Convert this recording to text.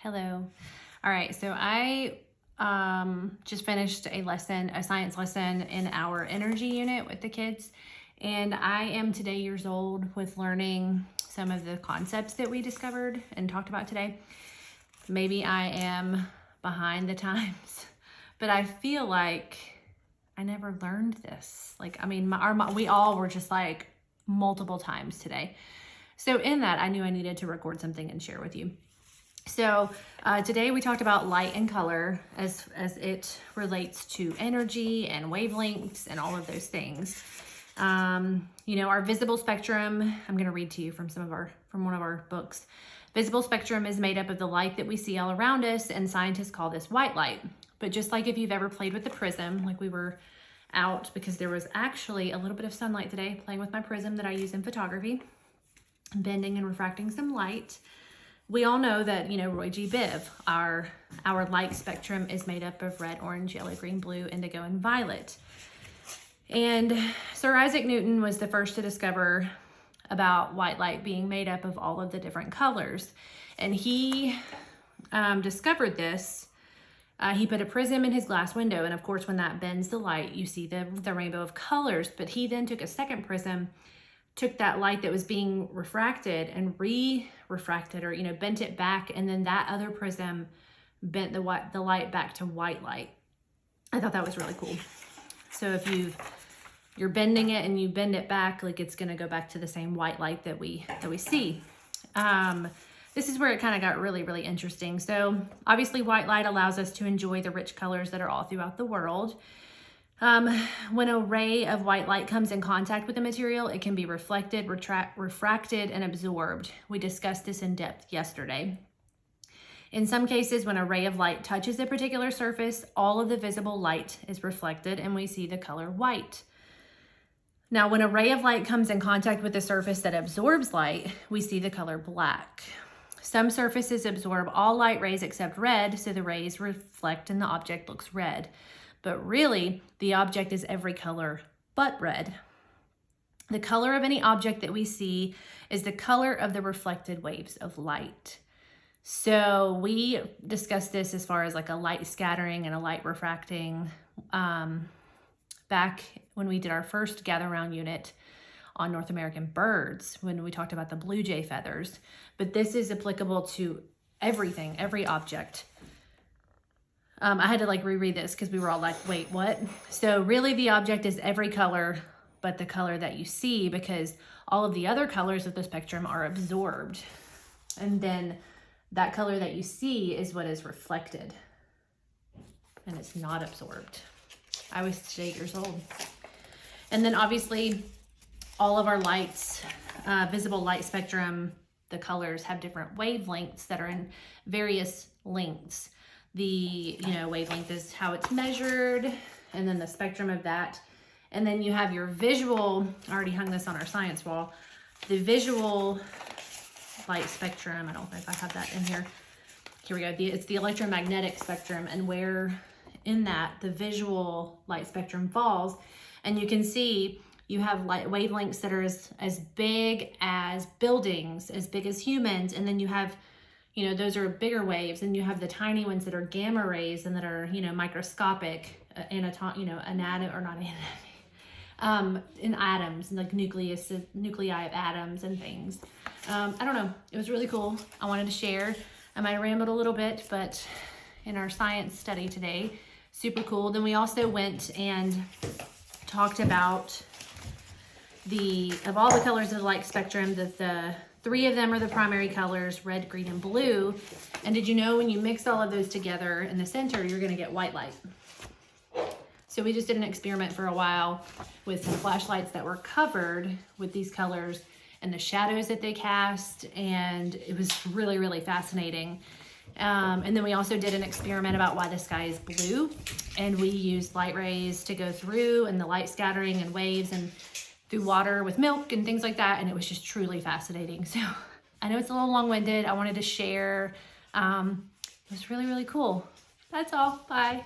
Hello. All right, so I just finished a science lesson in our energy unit with the kids, and I am today years old with learning some of the concepts that we discovered and talked about today. Maybe I am behind the times, but I feel like I never learned this. We all were just like multiple times today. So in that, I knew I needed to record something and share with you. So today we talked about light and color as it relates to energy and wavelengths and all of those things. Our visible spectrum, I'm going to read to you from one of our books. Visible spectrum is made up of the light that we see all around us, and scientists call this white light. But just like if you've ever played with the prism, like we were out because there was actually a little bit of sunlight today, playing with my prism that I use in photography, bending and refracting some light. We all know that, Roy G. Biv, our light spectrum is made up of red, orange, yellow, green, blue, indigo, and violet. And Sir Isaac Newton was the first to discover about white light being made up of all of the different colors. And he discovered this. He put a prism in his glass window. And of course, when that bends the light, you see the rainbow of colors. But he then took a second prism, took that light that was being refracted and re-refracted or, bent it back. And then that other prism bent the light back to white light. I thought that was really cool. So if you're bending it and you bend it back, like it's going to go back to the same white light that we see. This is where it kind of got really, really interesting. So obviously white light allows us to enjoy the rich colors that are all throughout the world. When a ray of white light comes in contact with a material, it can be reflected, refracted, and absorbed. We discussed this in depth yesterday. In some cases, when a ray of light touches a particular surface, all of the visible light is reflected and we see the color white. Now, when a ray of light comes in contact with a surface that absorbs light, we see the color black. Some surfaces absorb all light rays except red, so the rays reflect and the object looks red. But really, the object is every color but red. The color of any object that we see is the color of the reflected waves of light. So we discussed this as far as like a light scattering and a light refracting back when we did our first gather round unit on North American birds, when we talked about the blue jay feathers. But this is applicable to everything, every object. I had to reread this because we were all like, wait, what? So really the object is every color but the color that you see, because all of the other colors of the spectrum are absorbed. And then that color that you see is what is reflected. And it's not absorbed. I was 8 years old. And then obviously all of our lights, visible light spectrum, the colors have different wavelengths that are in various lengths. The wavelength is how it's measured, and then the spectrum of that. And then you have your visual, I already hung this on our science wall, the visual light spectrum. I don't know if I have that in here. Here we go. It's the electromagnetic spectrum, and where in that the visual light spectrum falls. And you can see you have light wavelengths that are as big as buildings, as big as humans, and then you have those are bigger waves, and you have the tiny ones that are gamma rays and that are, microscopic, in atoms, like nuclei of atoms and things. I don't know. It was really cool. I wanted to share. I might have rambled a little bit, but in our science study today, super cool. Then we also went and talked about of all the colors of the light spectrum, that the 3 of them are the primary colors, red, green, and blue. And did you know when you mix all of those together in the center, you're gonna get white light? So we just did an experiment for a while with some flashlights that were covered with these colors and the shadows that they cast. And it was really, really fascinating. And then we also did an experiment about why the sky is blue. And we used light rays to go through, and the light scattering and waves and through water with milk and things like that. And it was just truly fascinating. So I know it's a little long-winded. I wanted to share. It was really, really cool. That's all. Bye.